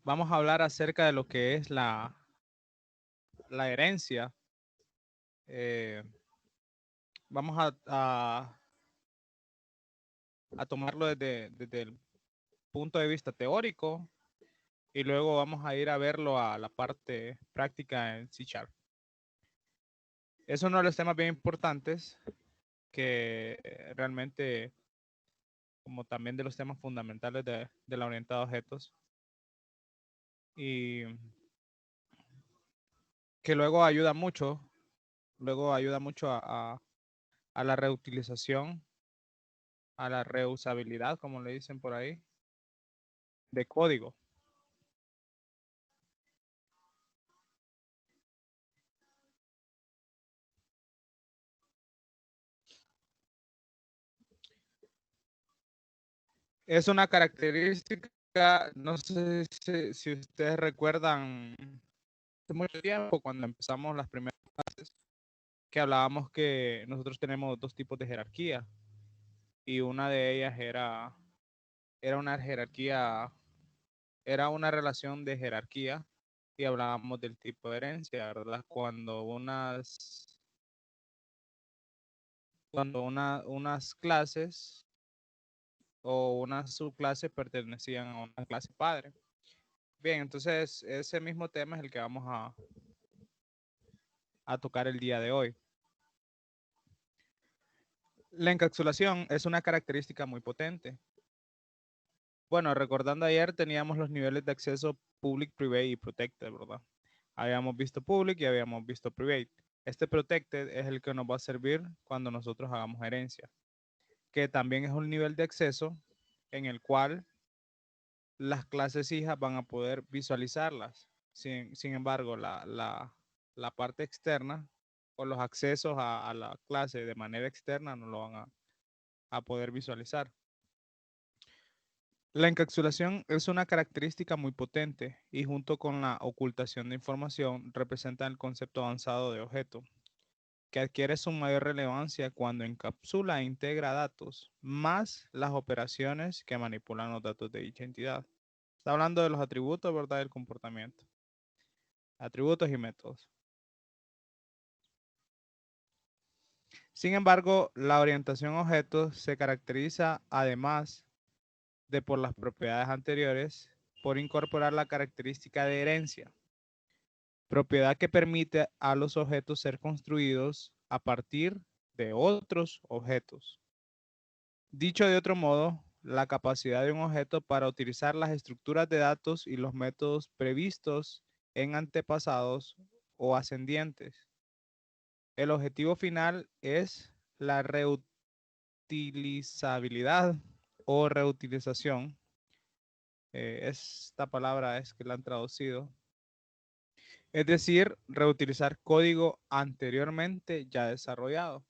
Vamos a hablar acerca de lo que es la herencia. Eh, vamos a tomarlo desde el punto de vista teórico y luego vamos a ir a verlo a la parte práctica en C Sharp. Es uno de los temas bien importantes que realmente, como también de los temas fundamentales de la orientada a objetos, y que luego ayuda mucho a la reutilización, a la reusabilidad, como le dicen por ahí, de código. Es una característica, no sé si ustedes recuerdan, hace mucho tiempo cuando empezamos las primeras clases, que hablábamos que nosotros tenemos dos tipos de jerarquía y una de ellas era una jerarquía, era una relación de jerarquía y hablábamos del tipo de herencia, ¿verdad? Unas clases o unas subclases pertenecían a una clase padre. Bien, entonces ese mismo tema es el que vamos a tocar el día de hoy. La encapsulación es una característica muy potente. Bueno, recordando ayer teníamos los niveles de acceso public, private y protected, ¿verdad? Habíamos visto public y habíamos visto private. Este protected es el que nos va a servir cuando nosotros hagamos herencia, que también es un nivel de acceso en el cual las clases hijas van a poder visualizarlas. Sin embargo, la parte externa o los accesos a la clase de manera externa no lo van a poder visualizar. La encapsulación es una característica muy potente y junto con la ocultación de información representa el concepto avanzado de objeto, que adquiere su mayor relevancia cuando encapsula e integra datos, más las operaciones que manipulan los datos de dicha entidad. Está hablando de los atributos, ¿verdad? Del comportamiento. Atributos y métodos. Sin embargo, la orientación a objetos se caracteriza, además de por las propiedades anteriores, por incorporar la característica de herencia, propiedad que permite a los objetos ser construidos a partir de otros objetos. Dicho de otro modo, la capacidad de un objeto para utilizar las estructuras de datos y los métodos previstos en antepasados o ascendientes. El objetivo final es la reutilizabilidad o reutilización. Esta palabra es que la han traducido. Es decir, reutilizar código anteriormente ya desarrollado.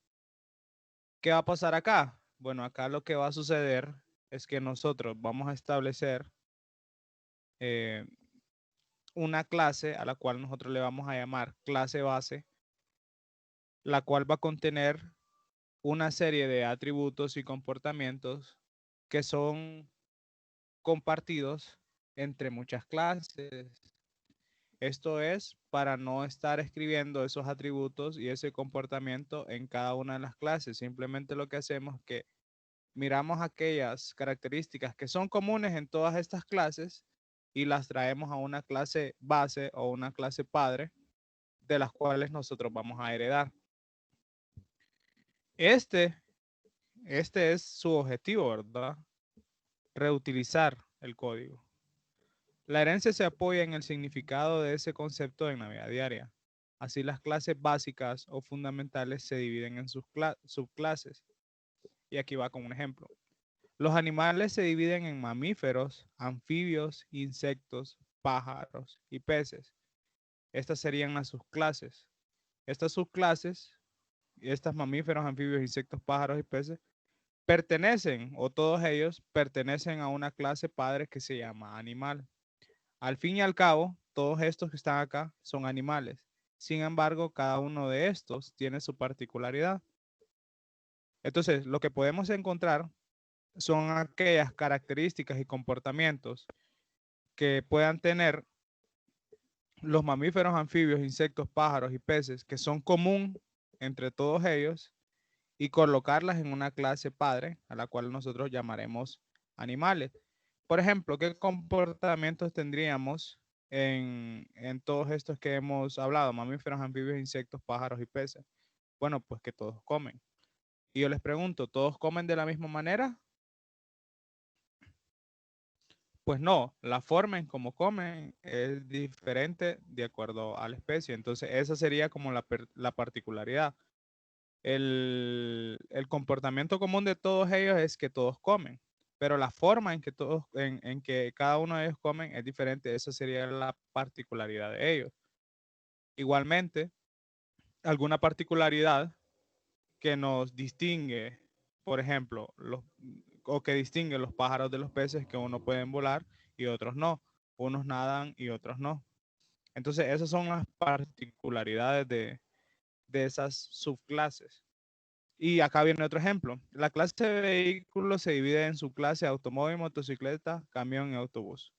¿Qué va a pasar acá? Bueno, acá lo que va a suceder es que nosotros vamos a establecer eh, una clase a la cual nosotros le vamos a llamar clase base, la cual va a contener una serie de atributos y comportamientos que son compartidos entre muchas clases. Esto es para no estar escribiendo esos atributos y ese comportamiento en cada una de las clases. Simplemente lo que hacemos es que miramos aquellas características que son comunes en todas estas clases y las traemos a una clase base o una clase padre de las cuales nosotros vamos a heredar. Este, este es su objetivo, ¿verdad? Reutilizar el código. La herencia se apoya en el significado de ese concepto en la vida diaria. Así las clases básicas o fundamentales se dividen en sus subclases. Y aquí va con un ejemplo. Los animales se dividen en mamíferos, anfibios, insectos, pájaros y peces. Estas serían las subclases. Estas subclases, estas mamíferos, anfibios, insectos, pájaros y peces, pertenecen, o todos ellos pertenecen a una clase padre que se llama animal. Al fin y al cabo, todos estos que están acá son animales. Sin embargo, cada uno de estos tiene su particularidad. Entonces, lo que podemos encontrar son aquellas características y comportamientos que puedan tener los mamíferos, anfibios, insectos, pájaros y peces que son común entre todos ellos y colocarlas en una clase padre a la cual nosotros llamaremos animales. Por ejemplo, ¿qué comportamientos tendríamos en todos estos que hemos hablado? Mamíferos, anfibios, insectos, pájaros y peces. Bueno, pues que todos comen. Y yo les pregunto, ¿todos comen de la misma manera? Pues no, la forma en cómo comen es diferente de acuerdo a la especie. Entonces, esa sería como la particularidad. El comportamiento común de todos ellos es que todos comen, pero la forma en que en que cada uno de ellos comen es diferente. Esa sería la particularidad de ellos. Igualmente, alguna particularidad que nos distingue, por ejemplo, o que distingue los pájaros de los peces, que unos pueden volar y otros no. Unos nadan y otros no. Entonces, esas son las particularidades de esas subclases. Y acá viene otro ejemplo. La clase de vehículos se divide en subclase automóvil, motocicleta, camión y autobús.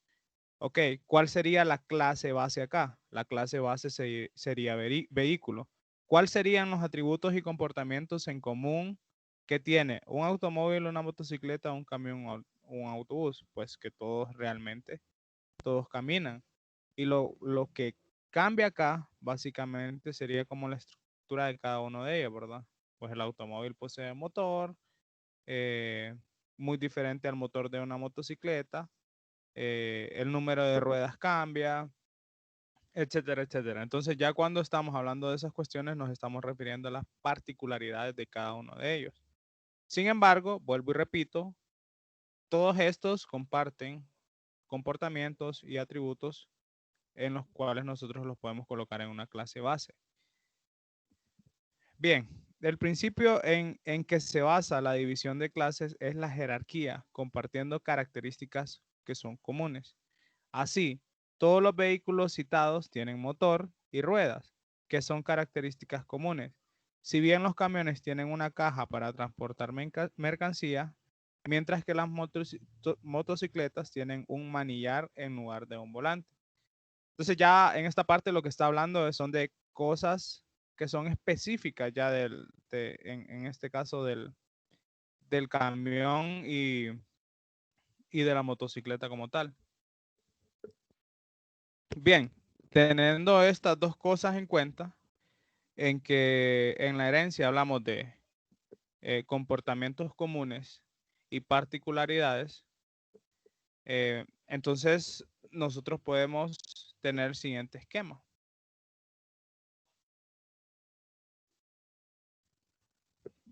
Ok, ¿cuál sería la clase base acá? La clase base sería vehículo. ¿Cuáles serían los atributos y comportamientos en común que tiene un automóvil, una motocicleta, un camión o un autobús? Pues que todos caminan. Y lo que cambia acá, básicamente, sería como la estructura de cada uno de ellos, ¿verdad? Pues el automóvil posee motor, eh, muy diferente al motor de una motocicleta. El número de ruedas cambia, etcétera, etcétera. Entonces ya cuando estamos hablando de esas cuestiones nos estamos refiriendo a las particularidades de cada uno de ellos. Sin embargo, vuelvo y repito, todos estos comparten comportamientos y atributos en los cuales nosotros los podemos colocar en una clase base. Bien, el principio en que se basa la división de clases es la jerarquía, compartiendo características que son comunes. Así, todos los vehículos citados tienen motor y ruedas, que son características comunes. Si bien los camiones tienen una caja para transportar mercancía, mientras que las motocicletas tienen un manillar en lugar de un volante. Entonces ya en esta parte lo que está hablando son de cosas que son específicas ya en este caso del camión y de la motocicleta como tal. Bien, teniendo estas dos cosas en cuenta, en que en la herencia hablamos de comportamientos comunes y particularidades, entonces nosotros podemos tener el siguiente esquema.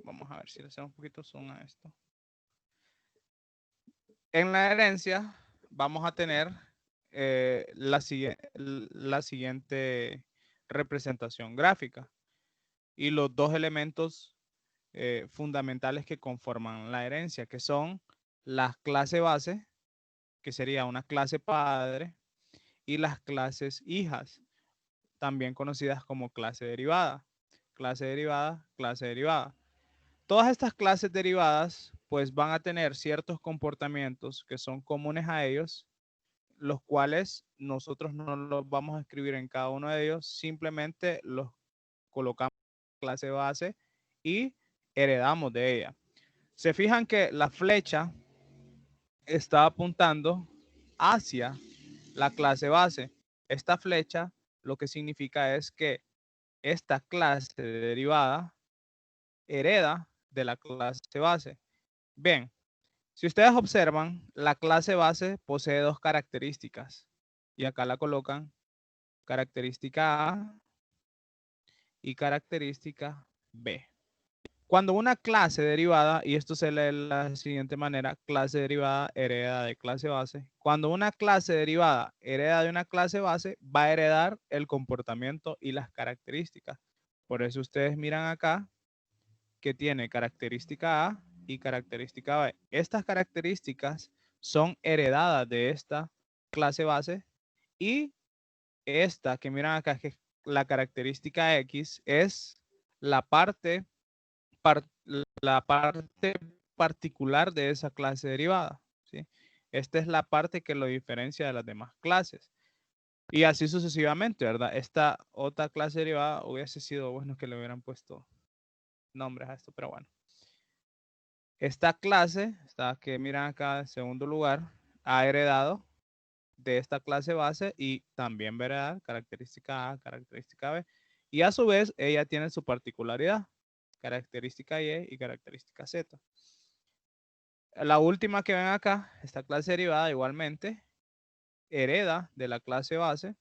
Vamos a ver si le hacemos un poquito zoom a esto. En la herencia vamos a tener la siguiente representación gráfica y los dos elementos fundamentales que conforman la herencia, que son las clases base, que sería una clase padre, y las clases hijas, también conocidas como clase derivada. Clase derivada, clase derivada. Todas estas clases derivadas pues van a tener ciertos comportamientos que son comunes a ellos, los cuales nosotros no los vamos a escribir en cada uno de ellos, simplemente los colocamos en clase base y heredamos de ella. Se fijan que la flecha está apuntando hacia la clase base. Esta flecha lo que significa es que esta clase de derivada hereda de la clase base. Bien, si ustedes observan, la clase base posee dos características y acá la colocan característica A y característica B. Cuando una clase derivada, y esto se lee de la siguiente manera, clase derivada hereda de clase base. Cuando una clase derivada hereda de una clase base, va a heredar el comportamiento y las características. Por eso ustedes miran acá que tiene característica A y característica B. Estas características son heredadas de esta clase base y esta que miran acá, que la característica X es la parte particular de esa clase derivada, ¿sí? Esta es la parte que lo diferencia de las demás clases. Y así sucesivamente, ¿verdad? Esta otra clase derivada hubiese sido bueno que le hubieran puesto nombres a esto, pero bueno. Esta clase, esta que miran acá en segundo lugar, ha heredado de esta clase base y también va a heredar característica A, característica B. Y a su vez, ella tiene su particularidad, característica Y y característica Z. La última que ven acá, esta clase derivada igualmente, hereda de la clase base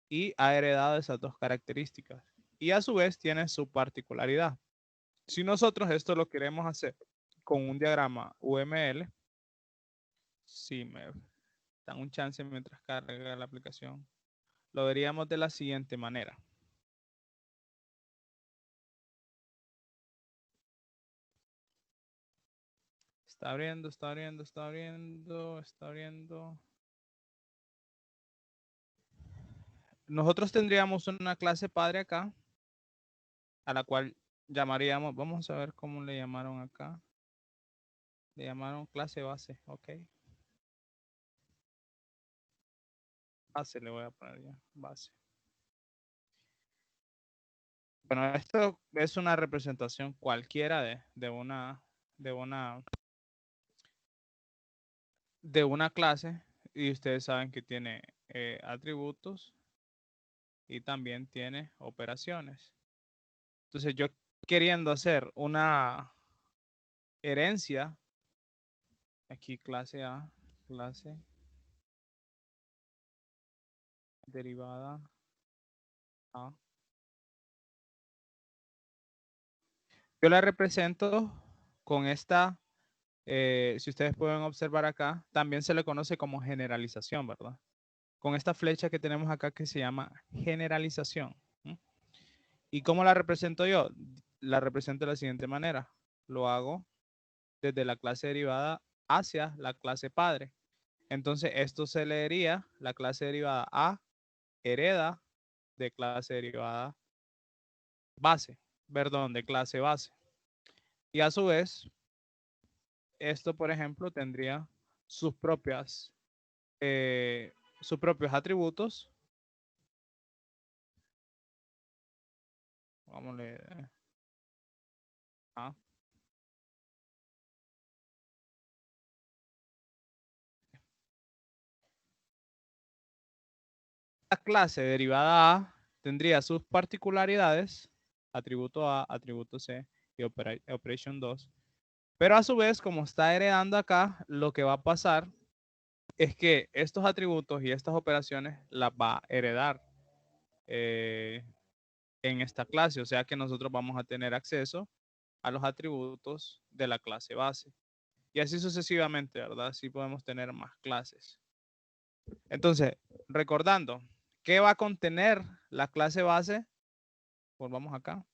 y ha heredado esas dos características. Y a su vez tiene su particularidad. Si nosotros esto lo queremos hacer con un diagrama UML, si me dan un chance mientras carga la aplicación, lo veríamos de la siguiente manera. Está abriendo, está abriendo, está abriendo, está abriendo. Nosotros tendríamos una clase padre acá, a la cual llamaríamos, vamos a ver cómo le llamaron acá. Le llamaron clase base, ok. Base le voy a poner ya, base. Bueno, esto es una representación cualquiera de una clase y ustedes saben que tiene atributos y también tiene operaciones. Entonces yo queriendo hacer una herencia, aquí clase A, clase derivada A. Yo la represento con esta, si ustedes pueden observar acá, también se le conoce como generalización, ¿verdad? Con esta flecha que tenemos acá que se llama generalización. ¿Y cómo la represento yo? La represento de la siguiente manera. Lo hago desde la clase derivada hacia la clase padre. Entonces, esto se leería, la clase derivada A hereda de clase derivada base, perdón, de clase base. Y a su vez, esto, por ejemplo, tendría sus propios atributos. Vamos a leer. La clase derivada A tendría sus particularidades, atributo A, atributo C y operation 2. Pero a su vez, como está heredando acá, lo que va a pasar es que estos atributos y estas operaciones las va a heredar en esta clase. O sea que nosotros vamos a tener acceso a los atributos de la clase base. Y así sucesivamente, ¿verdad? Así podemos tener más clases. Entonces, recordando, ¿qué va a contener la clase base? Volvamos acá.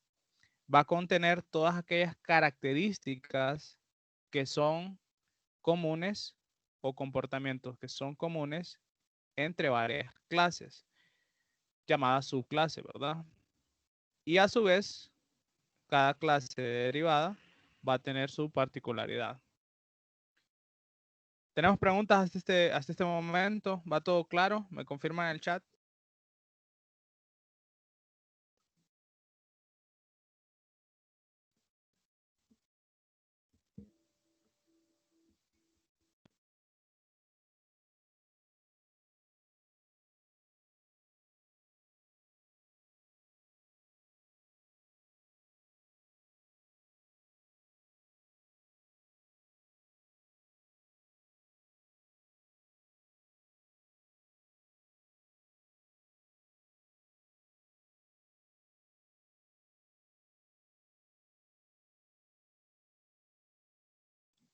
Va a contener todas aquellas características que son comunes o comportamientos que son comunes entre varias clases, llamadas subclases, ¿verdad? Y a su vez, cada clase derivada va a tener su particularidad. ¿Tenemos preguntas hasta este momento? ¿Va todo claro? ¿Me confirman en el chat?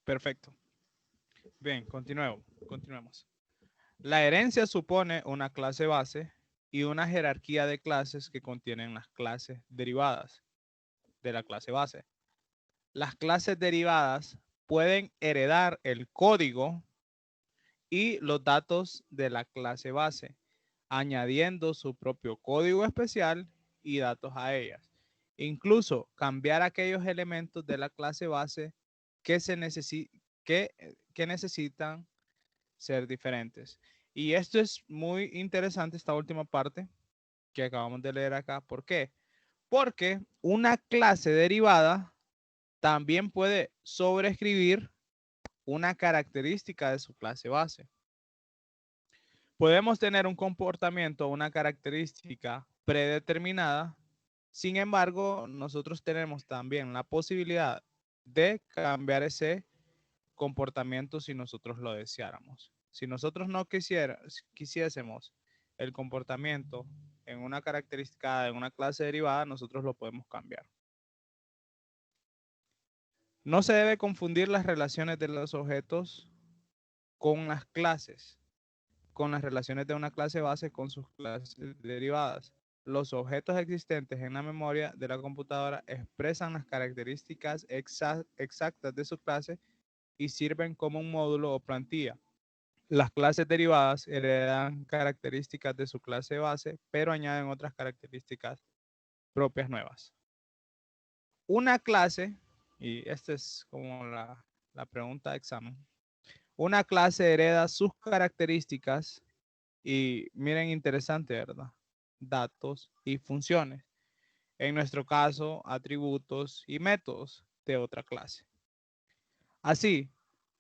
Perfecto. Bien, continuemos. La herencia supone una clase base y una jerarquía de clases que contienen las clases derivadas de la clase base. Las clases derivadas pueden heredar el código y los datos de la clase base, añadiendo su propio código especial y datos a ellas. Incluso cambiar aquellos elementos de la clase base que necesitan ser diferentes. Y esto es muy interesante, esta última parte que acabamos de leer acá. ¿Por qué? Porque una clase derivada también puede sobreescribir una característica de su clase base. Podemos tener un comportamiento, una característica predeterminada. Sin embargo, nosotros tenemos también la posibilidad de cambiar ese comportamiento si nosotros lo deseáramos. Si nosotros no quisiésemos el comportamiento en una característica, en una clase derivada, nosotros lo podemos cambiar. No se debe confundir las relaciones de los objetos con las clases, con las relaciones de una clase base con sus clases derivadas. Los objetos existentes en la memoria de la computadora expresan las características exactas de su clase y sirven como un módulo o plantilla. Las clases derivadas heredan características de su clase base, pero añaden otras características propias nuevas. Una clase, y esta es como la pregunta de examen, una clase hereda sus características y miren, interesante, ¿verdad? Datos y funciones. En nuestro caso, atributos y métodos de otra clase. Así,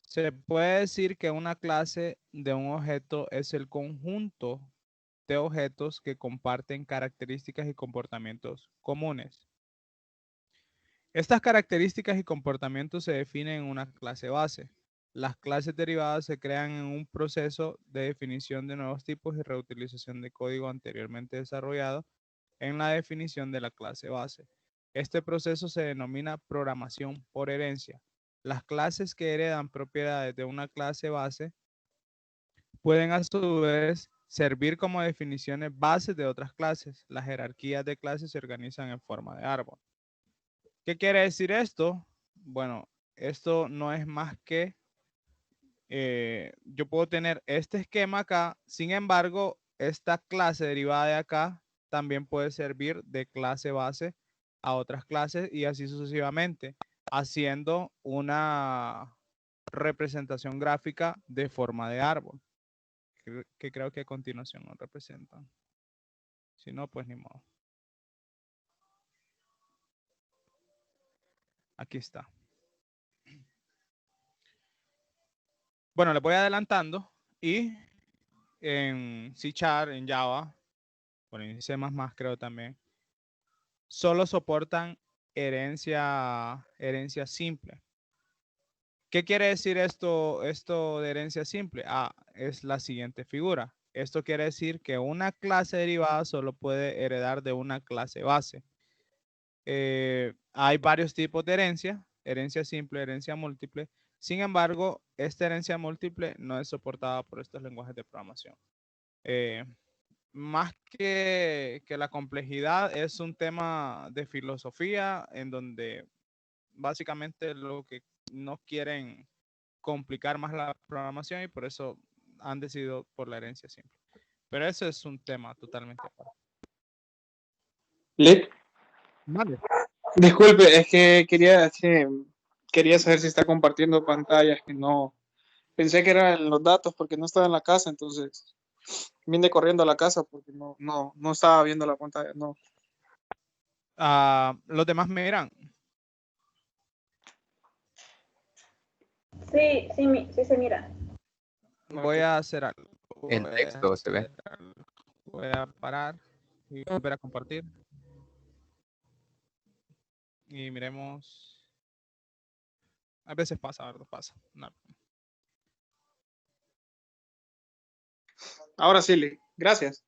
se puede decir que una clase de un objeto es el conjunto de objetos que comparten características y comportamientos comunes. Estas características y comportamientos se definen en una clase base. Las clases derivadas se crean en un proceso de definición de nuevos tipos y reutilización de código anteriormente desarrollado en la definición de la clase base. Este proceso se denomina programación por herencia. Las clases que heredan propiedades de una clase base pueden a su vez servir como definiciones bases de otras clases. Las jerarquías de clases se organizan en forma de árbol. ¿Qué quiere decir esto? Bueno, esto no es más que yo puedo tener este esquema acá, sin embargo, esta clase derivada de acá también puede servir de clase base a otras clases y así sucesivamente, haciendo una representación gráfica de forma de árbol, que creo que a continuación nos representan. Si no, pues ni modo. Aquí está. Bueno, les voy adelantando y en C#, en Java, bueno, en C++ creo también, solo soportan herencia simple. ¿Qué quiere decir esto de herencia simple? Es la siguiente figura. Esto quiere decir que una clase derivada solo puede heredar de una clase base. Hay varios tipos de herencia simple, herencia múltiple. Sin embargo, esta herencia múltiple no es soportada por estos lenguajes de programación. Más que la complejidad, es un tema de filosofía en donde básicamente lo que no quieren complicar más la programación y por eso han decidido por la herencia simple. Pero eso es un tema totalmente aparte. Lick, Vale. disculpe, es que quería saber si está compartiendo pantallas, que no, pensé que eran los datos porque no estaba en la casa, entonces vine corriendo a la casa porque no estaba viendo la pantalla, no. Los demás me dirán. Sí, sí se mira. Voy a hacer algo. En texto se ve. Voy a parar y volver a compartir. Y miremos. A veces pasa, ¿verdad? Pasa. No. Ahora sí, Lick, gracias.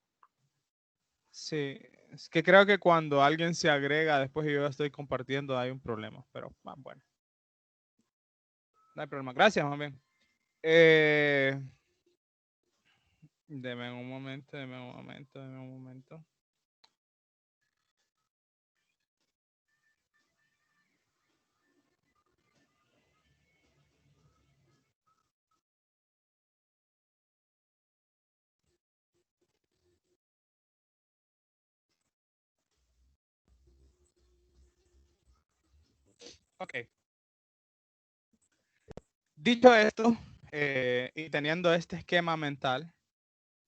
Sí, es que creo que cuando alguien se agrega después y yo estoy compartiendo hay un problema, pero bueno. No hay problema. Gracias, más bien. Deme un momento. Ok. Dicho esto, y teniendo este esquema mental,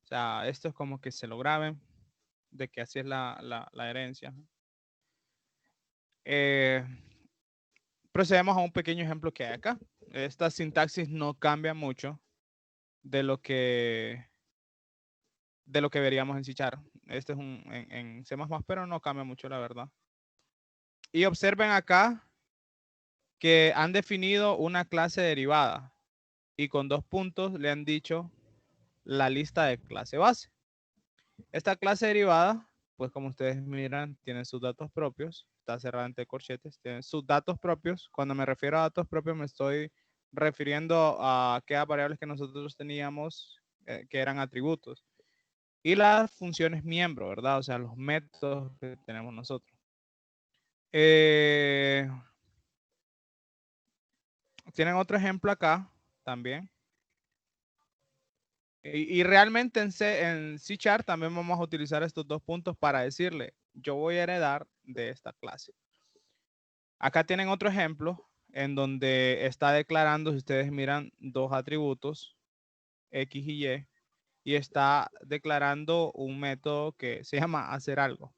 o sea, esto es como que se lo graben, de que así es la herencia. Procedemos a un pequeño ejemplo que hay acá. Esta sintaxis no cambia mucho de lo que veríamos en C#. Este es en C++, pero no cambia mucho, la verdad. Y observen acá que han definido una clase derivada y con 2 puntos le han dicho la lista de clase base. Esta clase derivada, pues como ustedes miran, tiene sus datos propios, está cerrada entre corchetes, tiene sus datos propios. Cuando me refiero a datos propios me estoy refiriendo a aquellas variables que nosotros teníamos que eran atributos. Y las funciones miembro, ¿verdad? O sea, los métodos que tenemos nosotros. Tienen otro ejemplo acá también. Y realmente en C# también vamos a utilizar estos 2 puntos para decirle, yo voy a heredar de esta clase. Acá tienen otro ejemplo en donde está declarando, si ustedes miran, 2 atributos, X y Y, y está declarando un método que se llama hacer algo.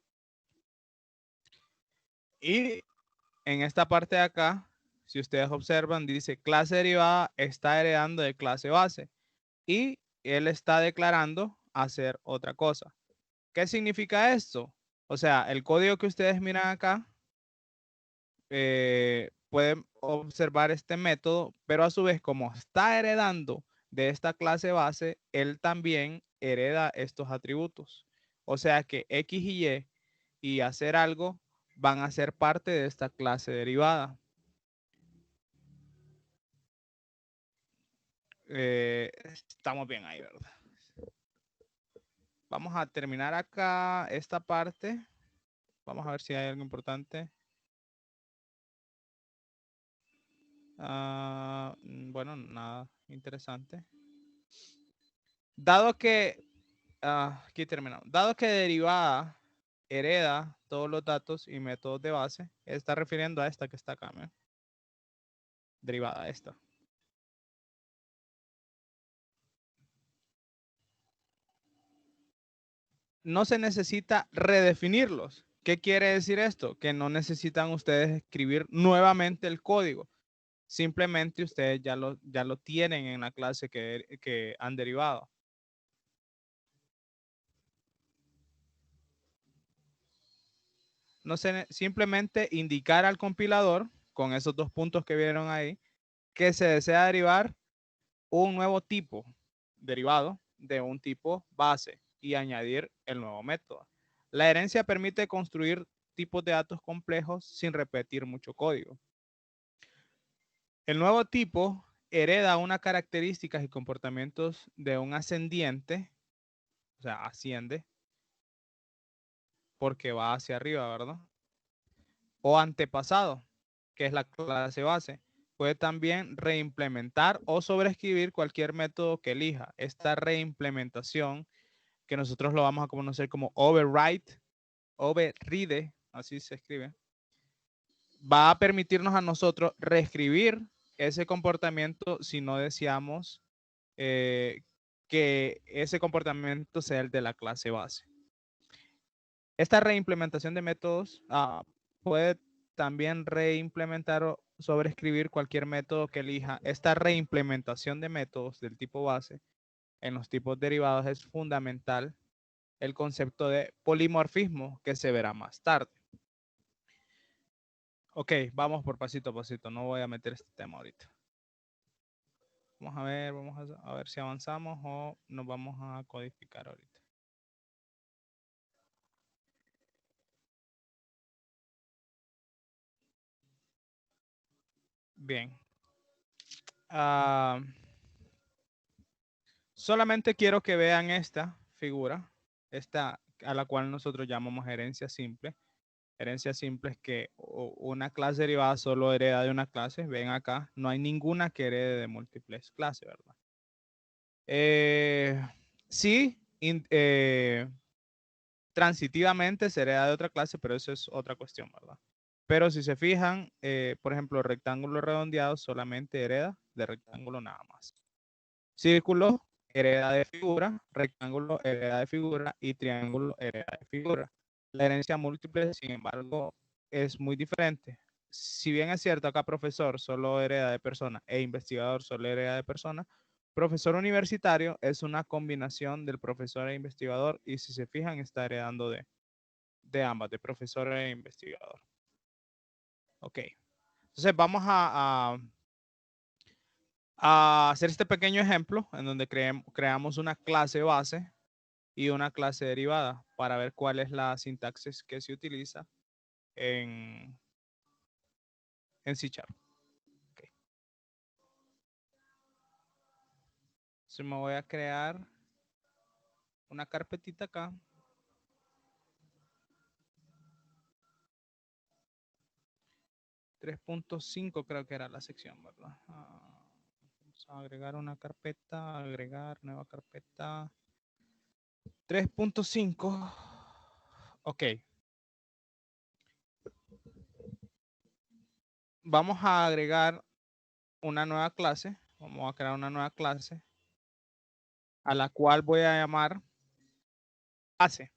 Y en esta parte de acá, si ustedes observan, dice clase derivada está heredando de clase base. Y él está declarando hacer otra cosa. ¿Qué significa esto? O sea, el código que ustedes miran acá, pueden observar este método, pero a su vez, como está heredando de esta clase base, él también hereda estos atributos. O sea que X y hacer algo van a ser parte de esta clase derivada. Estamos bien ahí, ¿verdad? Vamos a terminar acá esta parte. Vamos a ver si hay algo importante. Bueno, nada interesante. Dado que, aquí terminamos. Dado que derivada hereda todos los datos y métodos de base, está refiriendo a esta que está acá, ¿eh? Derivada esta. No se necesita redefinirlos. ¿Qué quiere decir esto? Que no necesitan ustedes escribir nuevamente el código. Simplemente ustedes ya lo tienen en la clase que han derivado. No se, simplemente indicar al compilador, con esos 2 puntos que vieron ahí, que se desea derivar un nuevo tipo derivado de un tipo base y añadir el nuevo método. La herencia permite construir tipos de datos complejos sin repetir mucho código. El nuevo tipo hereda unas características y comportamientos de un ascendiente, o sea, asciende, porque va hacia arriba, ¿verdad? O antepasado, que es la clase base. Puede también reimplementar o sobreescribir cualquier método que elija. Esta reimplementación, que nosotros lo vamos a conocer como override, así se escribe, va a permitirnos a nosotros reescribir ese comportamiento si no deseamos que ese comportamiento sea el de la clase base. Esta reimplementación de métodos puede también reimplementar o sobreescribir cualquier método que elija. Esta reimplementación de métodos del tipo base en los tipos derivados es fundamental. El concepto de polimorfismo que se verá más tarde. Ok, vamos por pasito a pasito. No voy a meter este tema ahorita. Vamos a ver si avanzamos o nos vamos a codificar ahorita. Bien. Solamente quiero que vean esta figura, esta a la cual nosotros llamamos herencia simple. Herencia simple es que una clase derivada solo hereda de una clase. Ven acá, no hay ninguna que herede de múltiples clases, ¿verdad? Sí, transitivamente se hereda de otra clase, pero eso es otra cuestión, ¿verdad? Pero si se fijan, por ejemplo, rectángulo redondeado solamente hereda de rectángulo nada más. Círculo hereda de figura, rectángulo hereda de figura y triángulo hereda de figura. La herencia múltiple, sin embargo, es muy diferente. Si bien es cierto acá profesor solo hereda de persona e investigador solo hereda de persona, profesor universitario es una combinación del profesor e investigador y si se fijan está heredando de ambas, de profesor e investigador. Ok. Entonces vamos a hacer este pequeño ejemplo en donde creamos una clase base y una clase derivada para ver cuál es la sintaxis que se utiliza en C#. Okay. Entonces me voy a crear una carpetita acá. .5 creo que era la sección, ¿verdad? Vamos a agregar una carpeta, agregar nueva carpeta. 3.5. Ok. Vamos a agregar una nueva clase. Vamos a crear una nueva clase a la cual voy a llamar base.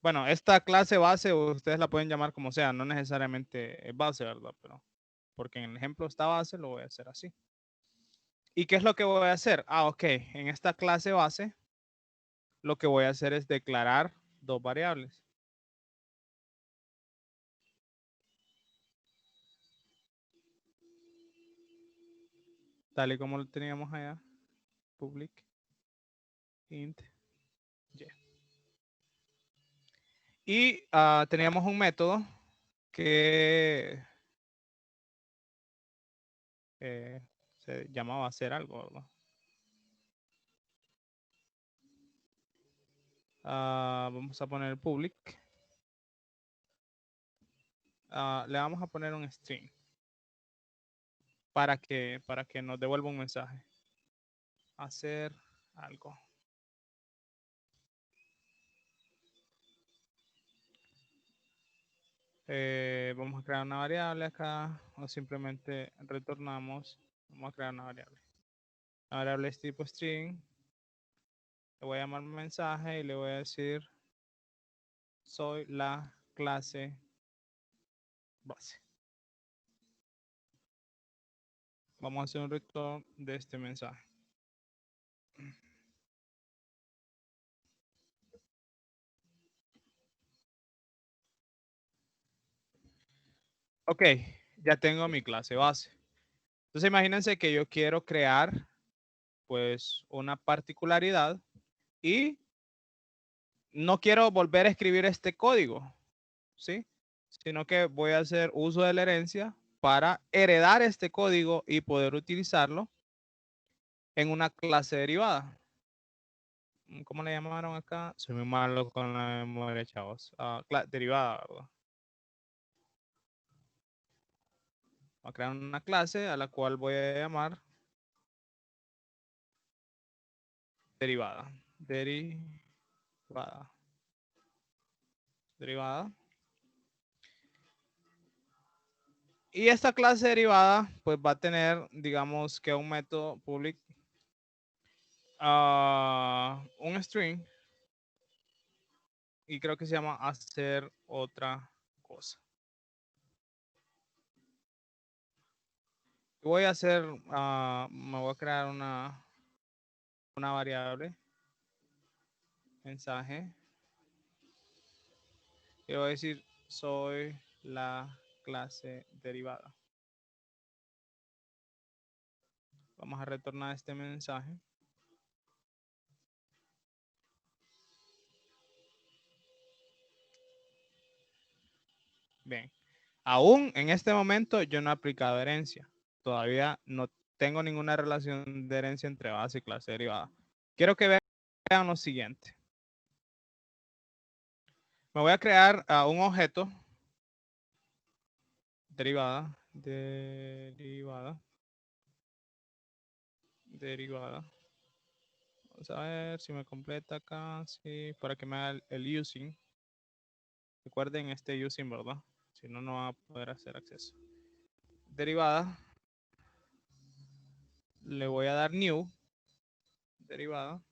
Bueno, esta clase base ustedes la pueden llamar como sea, no necesariamente es base, ¿verdad? Pero porque en el ejemplo está base, lo voy a hacer así. ¿Y qué es lo que voy a hacer? Ok, en esta clase base, lo que voy a hacer es declarar dos variables. Tal y como lo teníamos allá, public int y. Y teníamos un método que se llamaba hacer algo, ¿verdad? Vamos a poner public. Le vamos a poner un string para que nos devuelva un mensaje. Hacer algo. Vamos a crear una variable acá o simplemente retornamos. Vamos a crear una variable. La variable es tipo string. Le voy a llamar mensaje y le voy a decir soy la clase base. Vamos a hacer un return de este mensaje. Ok, ya tengo mi clase base. Entonces imagínense que yo quiero crear pues una particularidad y no quiero volver a escribir este código, ¿sí? Sino que voy a hacer uso de la herencia para heredar este código y poder utilizarlo en una clase derivada. ¿Cómo le llamaron acá? Soy muy malo con la memoria, chavos. Derivada, ¿verdad? Voy a crear una clase a la cual voy a llamar derivada. Derivada. Y esta clase derivada, pues va a tener, digamos que un método public, un string, y creo que se llama hacer otra cosa. Voy a hacer, me voy a crear una variable, mensaje. Y voy a decir, soy la clase derivada. Vamos a retornar este mensaje. Bien. Aún en este momento yo no he aplicado herencia. Todavía no tengo ninguna relación de herencia entre base y clase derivada. Quiero que vean lo siguiente. Me voy a crear un objeto derivada. Vamos a ver si me completa acá. Sí, para que me haga el using. Recuerden este using, ¿verdad? Si no, no va a poder hacer acceso. Derivada. Le voy a dar new. derivada.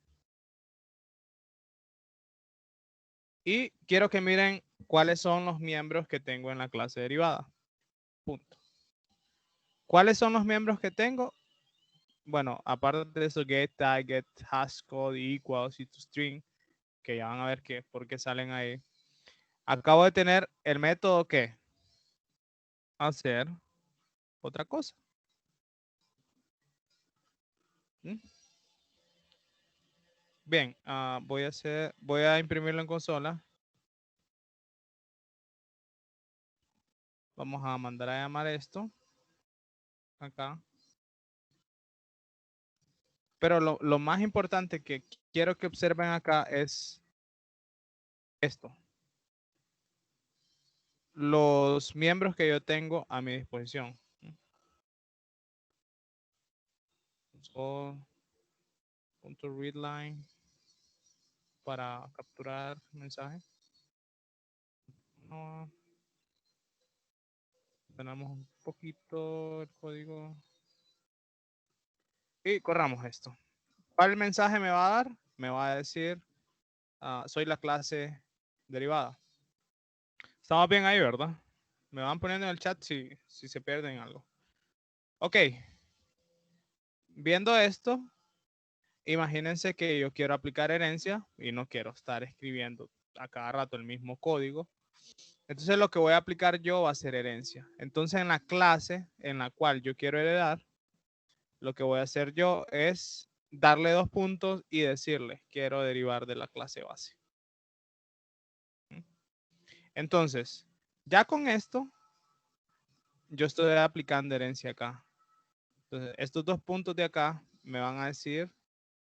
Y quiero que miren cuáles son los miembros que tengo en la clase derivada. Punto. ¿Cuáles son los miembros que tengo? Bueno, aparte de eso, get, tag, get, hashcode, equals y toString, que ya van a ver por qué salen ahí. Acabo de tener el método que hacer otra cosa. ¿Mm? Bien, voy a imprimirlo en consola. Vamos a mandar a llamar esto acá. Pero lo más importante que quiero que observen acá es esto. Los miembros que yo tengo a mi disposición. Punto readline para capturar mensaje. No. Tenemos un poquito el código. Y corramos esto. ¿Cuál mensaje me va a dar? Me va a decir, soy la clase derivada. Estamos bien ahí, ¿verdad? Me van poniendo en el chat si se pierden algo. Ok. Viendo esto, imagínense que yo quiero aplicar herencia y no quiero estar escribiendo a cada rato el mismo código. Entonces lo que voy a aplicar yo va a ser herencia. Entonces en la clase en la cual yo quiero heredar, lo que voy a hacer yo es darle 2 puntos y decirle quiero derivar de la clase base. Entonces, ya con esto, yo estoy aplicando herencia acá. Entonces, estos 2 puntos de acá me van a decir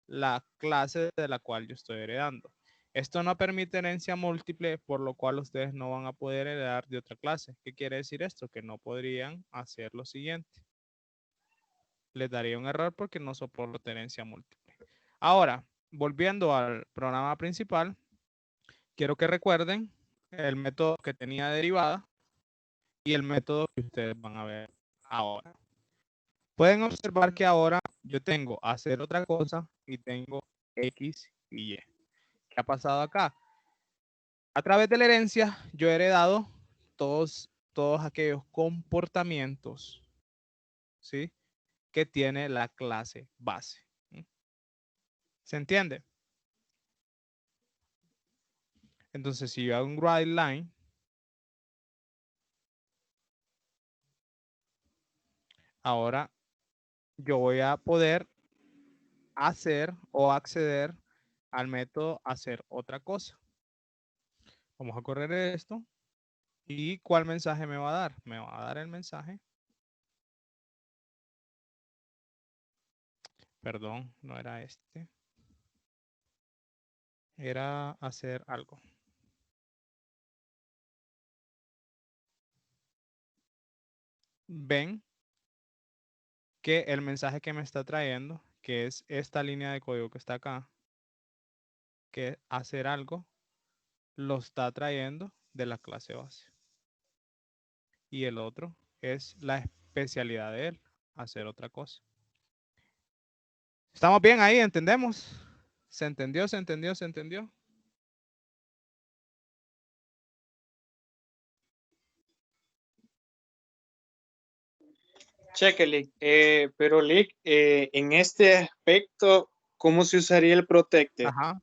la clase de la cual yo estoy heredando. Esto no permite herencia múltiple, por lo cual ustedes no van a poder heredar de otra clase. ¿Qué quiere decir esto? Que no podrían hacer lo siguiente. Les daría un error porque no soporta herencia múltiple. Ahora, volviendo al programa principal, quiero que recuerden el método que tenía derivada y el método que ustedes van a ver ahora. Pueden observar que ahora yo tengo hacer otra cosa y tengo X y Y. ¿Qué ha pasado acá? A través de la herencia, yo he heredado todos aquellos comportamientos, ¿sí?, que tiene la clase base. ¿Se entiende? Entonces, si yo hago un write line, ahora yo voy a poder hacer o acceder al método hacer otra cosa. Vamos a correr esto. ¿Y cuál mensaje me va a dar? Me va a dar el mensaje. Perdón, no era este. Era hacer algo. Ven que el mensaje que me está trayendo, que es esta línea de código que está acá, que hacer algo, lo está trayendo de la clase base. Y el otro es la especialidad de él, hacer otra cosa. ¿Estamos bien ahí? ¿Entendemos? ¿Se entendió? ¿Se entendió? ¿Se entendió? Cheque, Lick. Pero, Lick, en este aspecto, ¿cómo se usaría el protected? Ajá.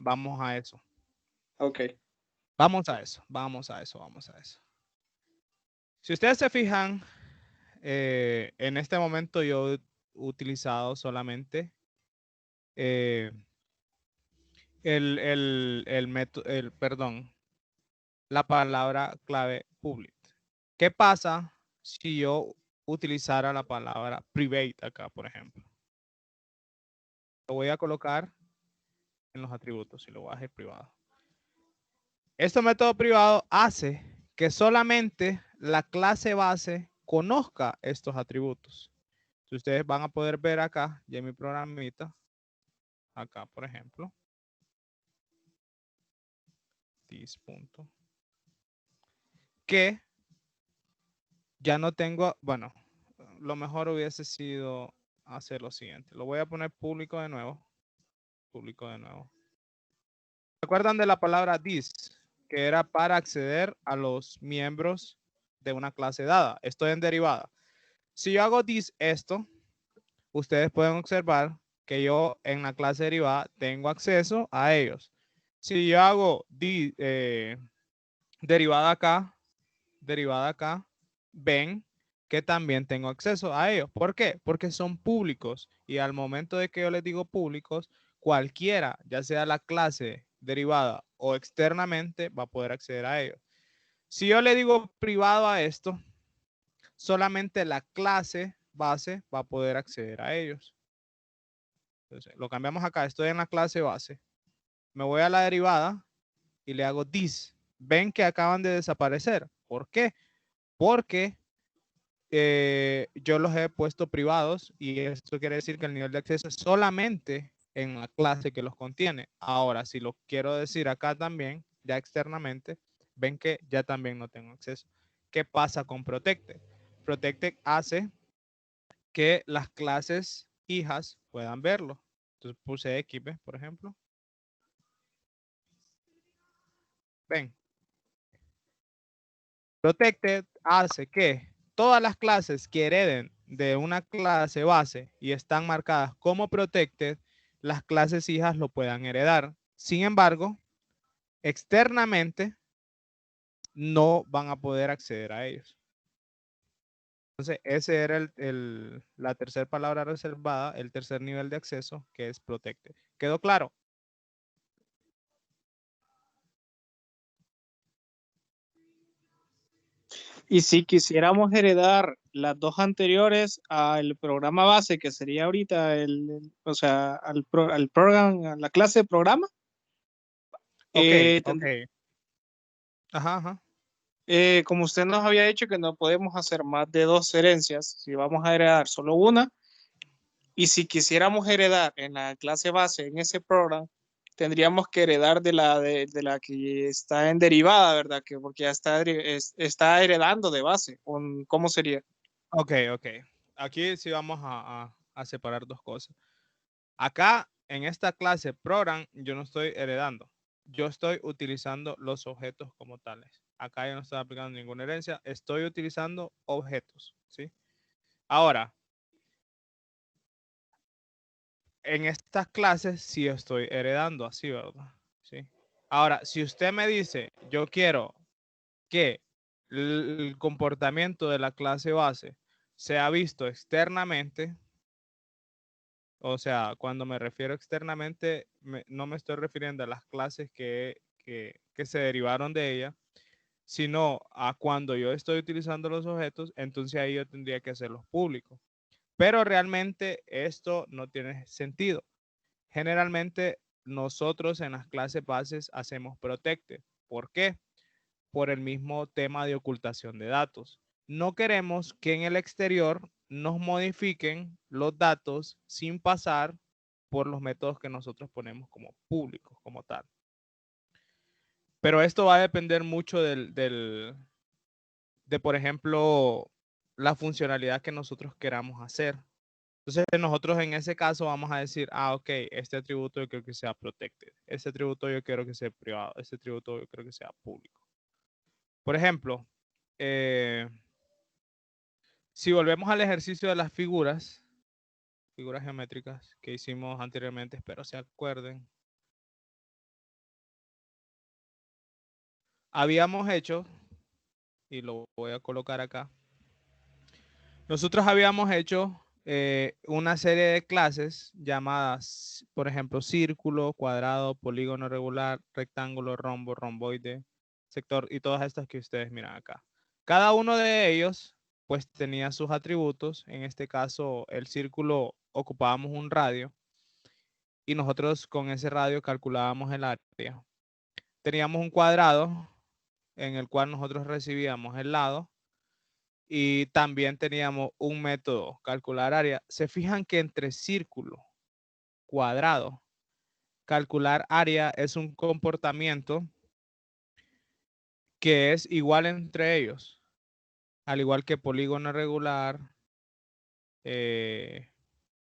Vamos a eso. Ok. Vamos a eso. Si ustedes se fijan, en este momento yo he utilizado solamente la palabra clave public. ¿Qué pasa si yo utilizara la palabra private acá, por ejemplo? Lo voy a colocar en los atributos y lo voy a hacer privado. Este método privado hace que solamente la clase base conozca estos atributos. Si ustedes van a poder ver acá, ya en mi programita, acá por ejemplo, this punto, que ya no tengo, bueno, lo mejor hubiese sido hacer lo siguiente. Lo voy a poner público de nuevo. Público de nuevo. ¿Se acuerdan de la palabra this? Que era para acceder a los miembros de una clase dada. Estoy en derivada. Si yo hago this esto, ustedes pueden observar que yo en la clase derivada tengo acceso a ellos. Si yo hago derivada acá, ven que también tengo acceso a ellos. ¿Por qué? Porque son públicos y al momento de que yo les digo públicos, cualquiera, ya sea la clase derivada o externamente, va a poder acceder a ellos. Si yo le digo privado a esto, solamente la clase base va a poder acceder a ellos. Entonces, lo cambiamos acá. Estoy en la clase base. Me voy a la derivada y le hago this. Ven que acaban de desaparecer. ¿Por qué? Porque yo los he puesto privados y esto quiere decir que el nivel de acceso es solamente en la clase que los contiene. Ahora, si lo quiero decir acá también, ya externamente, ven que ya también no tengo acceso. ¿Qué pasa con Protected? Protected hace que las clases hijas puedan verlo. Entonces puse X, por ejemplo. Ven. Protected hace que todas las clases que hereden de una clase base y están marcadas como protected, las clases hijas lo puedan heredar. Sin embargo, externamente no van a poder acceder a ellos. Entonces, ese era la tercera palabra reservada, el tercer nivel de acceso, que es protected. ¿Quedó claro? Y si quisiéramos heredar las dos anteriores al programa base, que sería ahorita o sea, al programa, a la clase de programa. Ok, eh, ok. Ajá, ajá. Como usted nos había dicho que no podemos hacer más de 2 herencias, si vamos a heredar solo una, y si quisiéramos heredar en la clase base, en ese programa, tendríamos que heredar de la que está en derivada, ¿verdad? Porque ya está heredando de base. ¿Cómo sería? Ok, ok. Aquí sí vamos a separar dos cosas. Acá, en esta clase program, yo no estoy heredando. Yo estoy utilizando los objetos como tales. Acá yo no estoy aplicando ninguna herencia. Estoy utilizando objetos, ¿sí? Ahora, en estas clases sí estoy heredando así, ¿verdad? ¿Sí? Ahora, si usted me dice, yo quiero que el comportamiento de la clase base sea visto externamente, o sea, cuando me refiero externamente, no me estoy refiriendo a las clases que se derivaron de ella, sino a cuando yo estoy utilizando los objetos, entonces ahí yo tendría que hacerlos públicos. Pero realmente esto no tiene sentido. Generalmente nosotros en las clases bases hacemos protected. ¿Por qué? Por el mismo tema de ocultación de datos. No queremos que en el exterior nos modifiquen los datos sin pasar por los métodos que nosotros ponemos como públicos, como tal. Pero esto va a depender mucho de, por ejemplo, la funcionalidad que nosotros queramos hacer. Entonces, nosotros en ese caso vamos a decir, ok, este atributo yo quiero que sea protected, este atributo yo quiero que sea privado, este atributo yo quiero que sea público. Por ejemplo, si volvemos al ejercicio de las figuras geométricas que hicimos anteriormente, espero se acuerden. Habíamos hecho, y lo voy a colocar acá, nosotros habíamos hecho una serie de clases llamadas, por ejemplo, círculo, cuadrado, polígono regular, rectángulo, rombo, romboide, sector y todas estas que ustedes miran acá. Cada uno de ellos pues tenía sus atributos. En este caso, el círculo ocupábamos un radio y nosotros con ese radio calculábamos el área. Teníamos un cuadrado en el cual nosotros recibíamos el lado y también teníamos un método, calcular área. Se fijan que entre círculo, cuadrado, calcular área es un comportamiento que es igual entre ellos, al igual que polígono regular,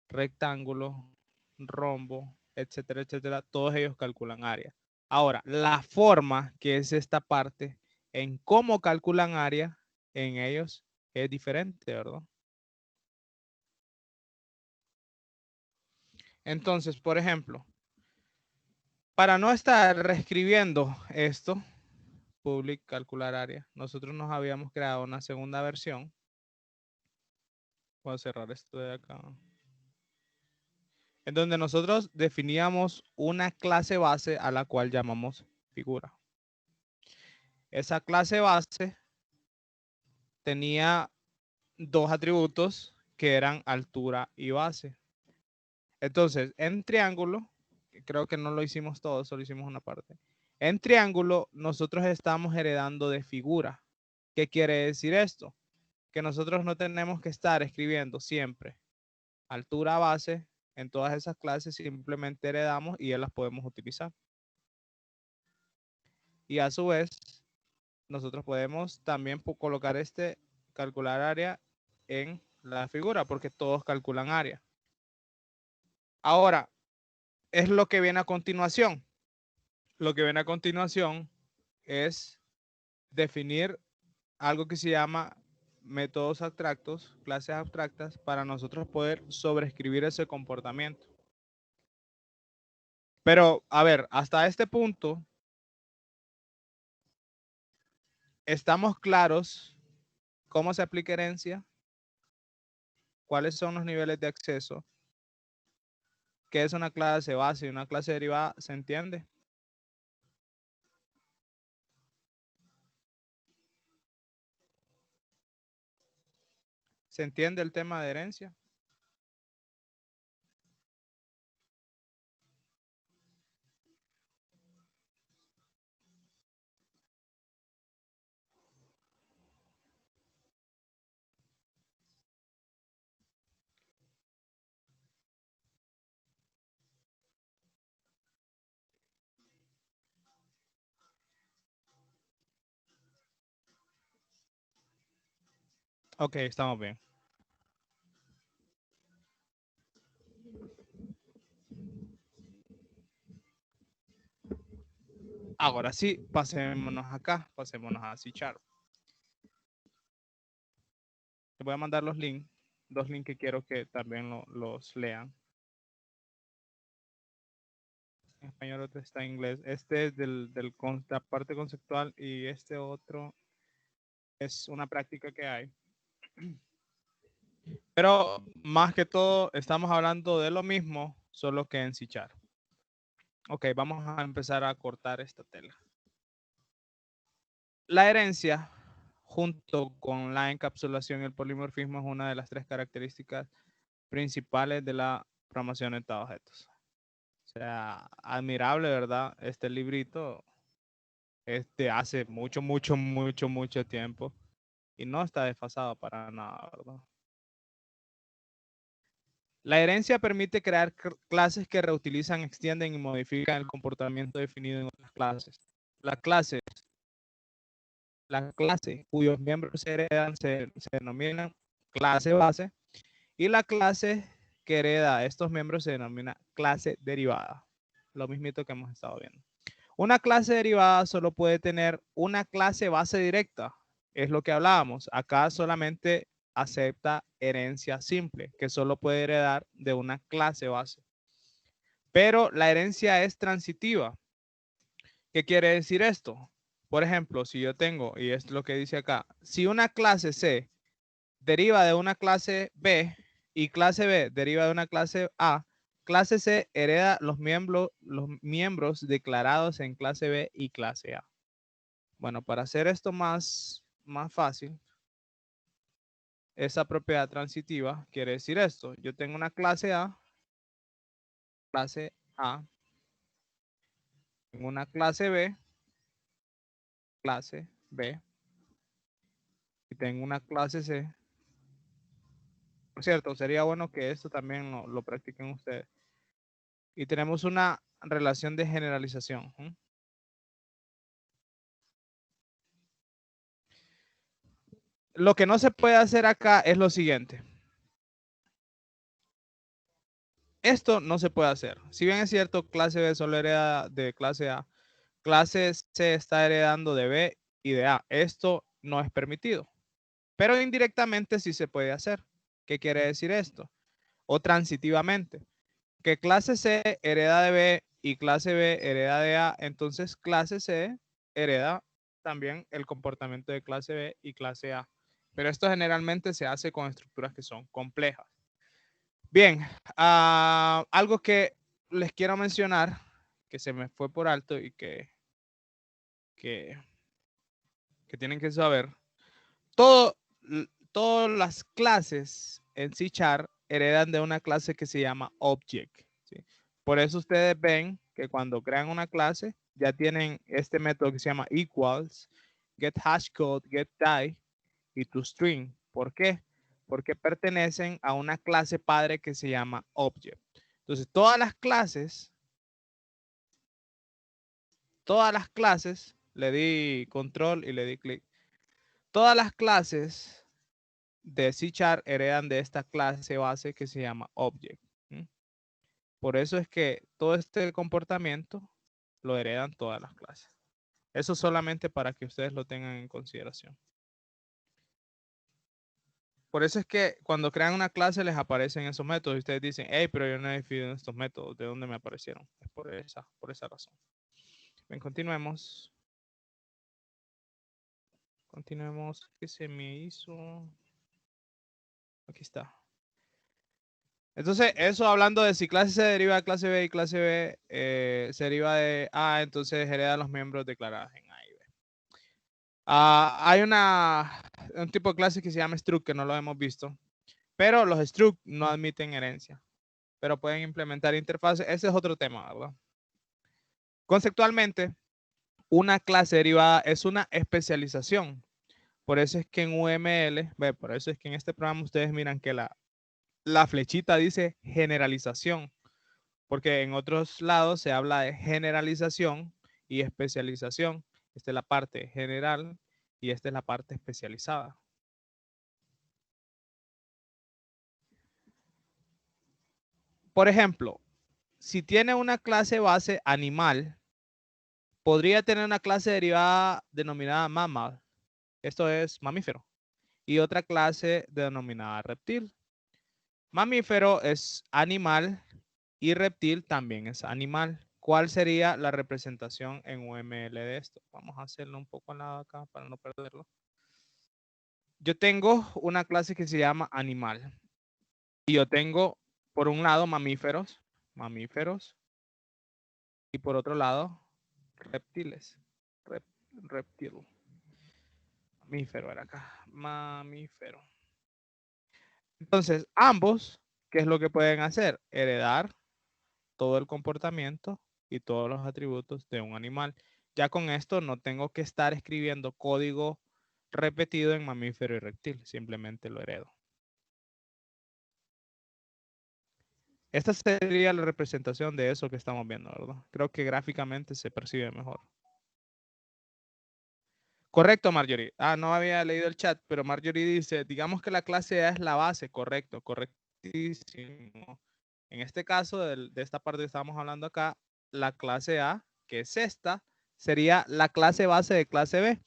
rectángulo, rombo, etcétera, etcétera, todos ellos calculan área. Ahora, la forma que es esta parte en cómo calculan área en ellos es diferente, ¿verdad? Entonces, por ejemplo, para no estar reescribiendo esto, public calcular área, nosotros nos habíamos creado una segunda versión. Voy a cerrar esto de acá. En donde nosotros definíamos una clase base a la cual llamamos figura. Esa clase base tenía dos atributos que eran altura y base. Entonces, en triángulo, creo que no lo hicimos todo, solo hicimos una parte. En triángulo, nosotros estamos heredando de figura. ¿Qué quiere decir esto? Que nosotros no tenemos que estar escribiendo siempre altura base en todas esas clases, simplemente heredamos y ya las podemos utilizar. Y a su vez, nosotros podemos también colocar calcular área en la figura, porque todos calculan área. Ahora, es lo que viene a continuación. Lo que viene a continuación es definir algo que se llama métodos abstractos, clases abstractas, para nosotros poder sobreescribir ese comportamiento. Pero, a ver, hasta este punto, ¿estamos claros cómo se aplica herencia? ¿Cuáles son los niveles de acceso? ¿Qué es una clase base y una clase derivada? ¿Se entiende? ¿Se entiende el tema de herencia? Ok, estamos bien. Ahora sí, pasémonos acá, pasémonos a C#. Te voy a mandar los links, dos links que quiero que también los lean. En español, otro está en inglés. Este es la parte conceptual y este otro es una práctica que hay. Pero más que todo, estamos hablando de lo mismo, solo que en C#. Ok, vamos a empezar a cortar esta tela. La herencia, junto con la encapsulación y el polimorfismo, es una de las tres características principales de la programación orientada a objetos. O sea, admirable, ¿verdad? Este librito hace mucho, mucho, mucho, mucho tiempo y no está desfasado para nada, ¿verdad? La herencia permite crear clases que reutilizan, extienden y modifican el comportamiento definido en otras clases. La clase cuyos miembros se heredan se denominan clase base y la clase que hereda a estos miembros se denomina clase derivada. Lo mismito que hemos estado viendo. Una clase derivada solo puede tener una clase base directa. Es lo que hablábamos. Acá solamente acepta herencia simple, que solo puede heredar de una clase base. Pero la herencia es transitiva. ¿Qué quiere decir esto? Por ejemplo, si yo tengo, y es lo que dice acá, si una clase C deriva de una clase B y clase B deriva de una clase A, clase C hereda los miembros declarados en clase B y clase A. Bueno, para hacer esto más fácil, esa propiedad transitiva quiere decir esto. Yo tengo una clase A, tengo una clase B, y tengo una clase C. Por cierto, sería bueno que esto también lo practiquen ustedes. Y tenemos una relación de generalización. Lo que no se puede hacer acá es lo siguiente. Esto no se puede hacer. Si bien es cierto, clase B solo hereda de clase A, clase C está heredando de B y de A. Esto no es permitido, pero indirectamente sí se puede hacer. ¿Qué quiere decir esto? O transitivamente, que clase C hereda de B y clase B hereda de A, entonces clase C hereda también el comportamiento de clase B y clase A. Pero esto generalmente se hace con estructuras que son complejas. Bien, algo que les quiero mencionar, que se me fue por alto y que tienen que saber, todo, todas las clases en C# heredan de una clase que se llama object, ¿sí? Por eso ustedes ven que cuando crean una clase ya tienen este método que se llama equals, get hashcode, get die y toString. ¿Por qué? Porque pertenecen a una clase padre que se llama object. Entonces, todas las clases, le di control y le di clic. Todas las clases de C# heredan de esta clase base que se llama object. Por eso es que todo este comportamiento lo heredan todas las clases. Eso solamente para que ustedes lo tengan en consideración. Por eso es que cuando crean una clase les aparecen esos métodos y ustedes dicen, hey, pero yo no he definido estos métodos, ¿de dónde me aparecieron? Es por esa razón. Bien, continuemos. Continuemos. ¿Qué se me hizo? Aquí está. Entonces, eso hablando de si clase C deriva de clase B y clase B se deriva de A, entonces hereda los miembros declarados en A y B. Hay un tipo de clase que se llama struct, que no lo hemos visto, pero los struct no admiten herencia, pero pueden implementar interfaces. Ese es otro tema, ¿verdad? Conceptualmente, una clase derivada es una especialización. Por eso es que en UML, por eso es que en este programa ustedes miran que la flechita dice generalización, porque en otros lados se habla de generalización y especialización. Esta es la parte general y esta es la parte especializada. Por ejemplo, si tiene una clase base animal, podría tener una clase derivada denominada mammal. Esto es mamífero. Y otra clase denominada reptil. Mamífero es animal y reptil también es animal. ¿Cuál sería la representación en UML de esto? Vamos a hacerlo un poco al lado acá para no perderlo. Yo tengo una clase que se llama animal. Y yo tengo, por un lado, mamíferos. Y por otro lado, reptiles. Reptil. Mamífero era acá. Mamífero. Entonces, ambos, ¿qué es lo que pueden hacer? Heredar todo el comportamiento y todos los atributos de un animal. Ya con esto no tengo que estar escribiendo código repetido en mamífero y reptil, simplemente lo heredo. Esta sería la representación de eso que estamos viendo, ¿verdad? Creo que gráficamente se percibe mejor. Correcto, Marjorie. No había leído el chat, pero Marjorie dice, digamos que la clase A es la base. Correcto, correctísimo. En este caso, de esta parte que estamos hablando acá, la clase A, que es esta, sería la clase base de clase B.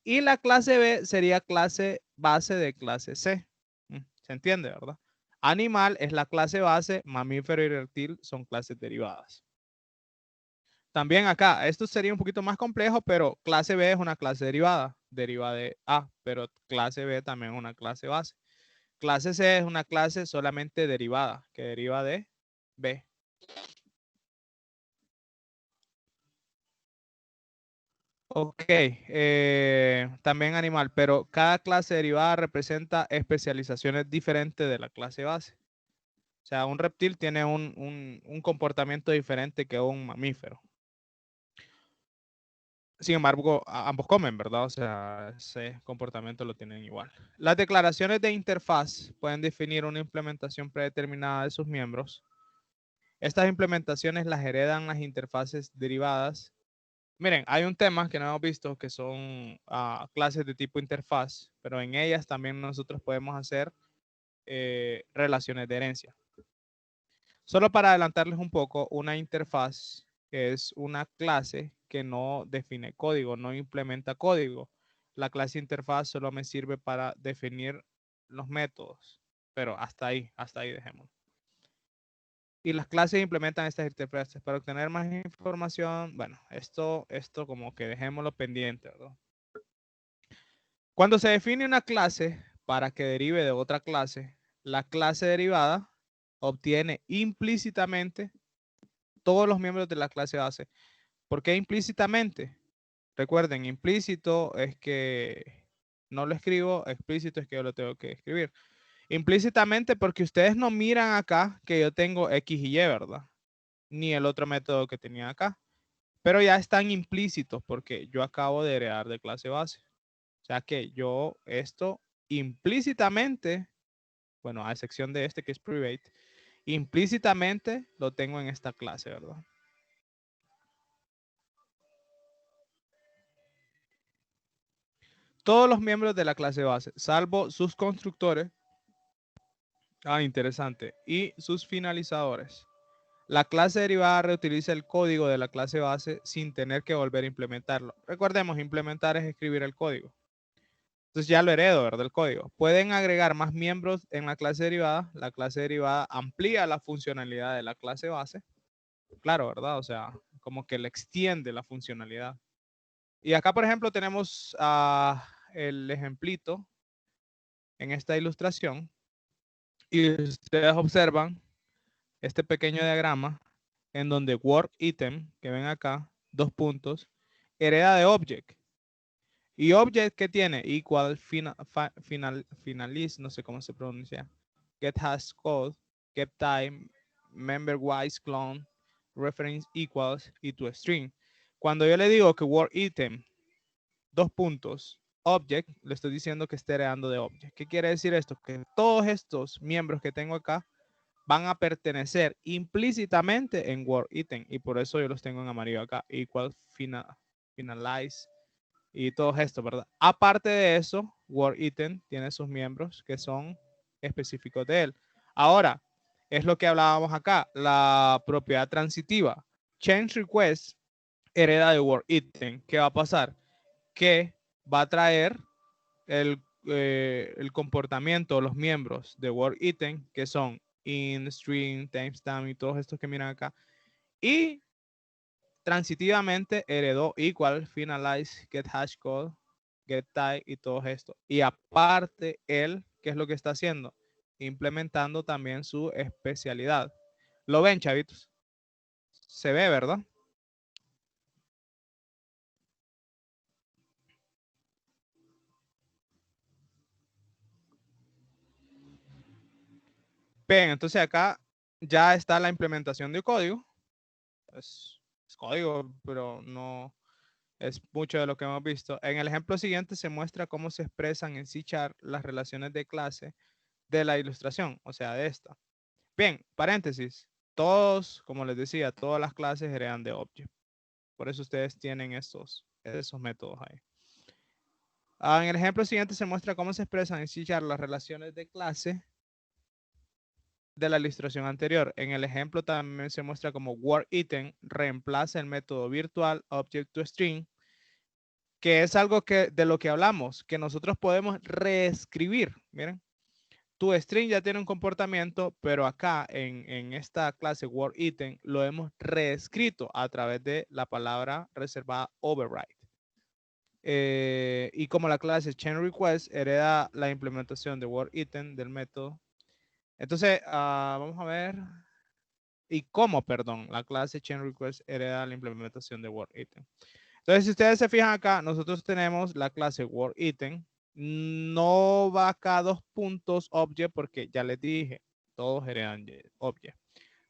Y la clase B sería clase base de clase C. ¿Se entiende, verdad? Animal es la clase base, mamífero y reptil son clases derivadas. También acá, esto sería un poquito más complejo, pero clase B es una clase derivada, deriva de A, pero clase B también es una clase base. Clase C es una clase solamente derivada, que deriva de B. Ok, también animal, pero cada clase derivada representa especializaciones diferentes de la clase base. O sea, un reptil tiene un comportamiento diferente que un mamífero. Sin embargo, ambos comen, ¿verdad? O sea, ese comportamiento lo tienen igual. Las declaraciones de interfaz pueden definir una implementación predeterminada de sus miembros. Estas implementaciones las heredan las interfaces derivadas. Miren, hay un tema que no hemos visto que son clases de tipo interfaz, pero en ellas también nosotros podemos hacer relaciones de herencia. Solo para adelantarles un poco, una interfaz es una clase que no define código, no implementa código. La clase interfaz solo me sirve para definir los métodos, pero hasta ahí dejemos. Y las clases implementan estas interfaces. Para obtener más información, bueno, esto como que dejémoslo pendiente, ¿verdad? Cuando se define una clase para que derive de otra clase, la clase derivada obtiene implícitamente todos los miembros de la clase base. ¿Por qué implícitamente? Recuerden, implícito es que no lo escribo, explícito es que yo lo tengo que escribir. Implícitamente porque ustedes no miran acá que yo tengo X y Y, ¿verdad? Ni el otro método que tenía acá. Pero ya están implícitos porque yo acabo de heredar de clase base. O sea que yo esto implícitamente, bueno, a excepción de este que es private, implícitamente lo tengo en esta clase, ¿verdad? Todos los miembros de la clase base, salvo sus constructores, interesante, y sus finalizadores. La clase derivada reutiliza el código de la clase base sin tener que volver a implementarlo. Recordemos, implementar es escribir el código. Entonces ya lo heredo, ¿verdad? El código. Pueden agregar más miembros en la clase derivada. La clase derivada amplía la funcionalidad de la clase base. Claro, ¿verdad? O sea, como que le extiende la funcionalidad. Y acá, por ejemplo, tenemos el ejemplito en esta ilustración. Y ustedes observan este pequeño diagrama en donde word item, que ven acá, 2 puntos, hereda de object. Y object que tiene equal finalize, no sé cómo se pronuncia, get hash code, get time, member wise clone, reference equals y to string. Cuando yo le digo que word item, 2 puntos, object, le estoy diciendo que esté heredando de object. ¿Qué quiere decir esto? Que todos estos miembros que tengo acá van a pertenecer implícitamente en word item y por eso yo los tengo en amarillo acá, equal finalize y todo esto, ¿verdad? Aparte de eso, word item tiene sus miembros que son específicos de él. Ahora, es lo que hablábamos acá, la propiedad transitiva. Change request hereda de word item. ¿Qué va a pasar? Que va a traer el comportamiento, los miembros de word item, que son in, string, timestamp y todos estos que miran acá. Y transitivamente heredó equal, finalize, get hash code, get type y todo esto. Y aparte, él, ¿qué es lo que está haciendo? Implementando también su especialidad. ¿Lo ven, chavitos? Se ve, ¿verdad? Bien, entonces acá ya está la implementación de código. Es código, pero no es mucho de lo que hemos visto. En el ejemplo siguiente se muestra cómo se expresan en C# las relaciones de clase de la ilustración, o sea, de esta. Bien, paréntesis. Todos, como les decía, todas las clases heredan de object. Por eso ustedes tienen esos métodos ahí. En el ejemplo siguiente se muestra cómo se expresan en C# las relaciones de clase de la ilustración anterior. En el ejemplo también se muestra cómo word item reemplaza el método virtual object to string, que es algo de lo que hablamos, que nosotros podemos reescribir. Miren, tu string ya tiene un comportamiento, pero acá en esta clase word item lo hemos reescrito a través de la palabra reservada override. Y como la clase chain request hereda la implementación de word item del método. Entonces, vamos a ver. Y cómo, perdón, la clase chain request hereda la implementación de word item. Entonces, si ustedes se fijan acá, nosotros tenemos la clase word item. No va acá 2 puntos object porque ya les dije, todos heredan de object.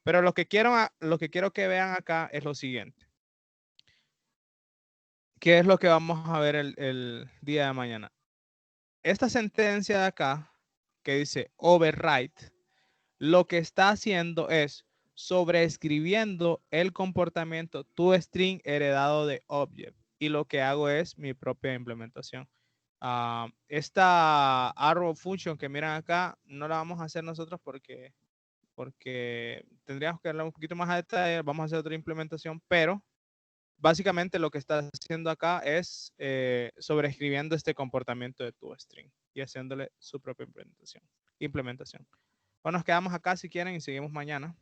Pero lo que quiero que vean acá es lo siguiente. ¿Qué es lo que vamos a ver el día de mañana? Esta sentencia de acá, que dice override, lo que está haciendo es sobreescribiendo el comportamiento toString heredado de object. Y lo que hago es mi propia implementación. Esta arrow function que miran acá, no la vamos a hacer nosotros porque porque tendríamos que hablar un poquito más a detalle, vamos a hacer otra implementación, pero básicamente lo que está haciendo acá es sobreescribiendo este comportamiento de toString y haciéndole su propia implementación. Bueno, nos quedamos acá si quieren y seguimos mañana.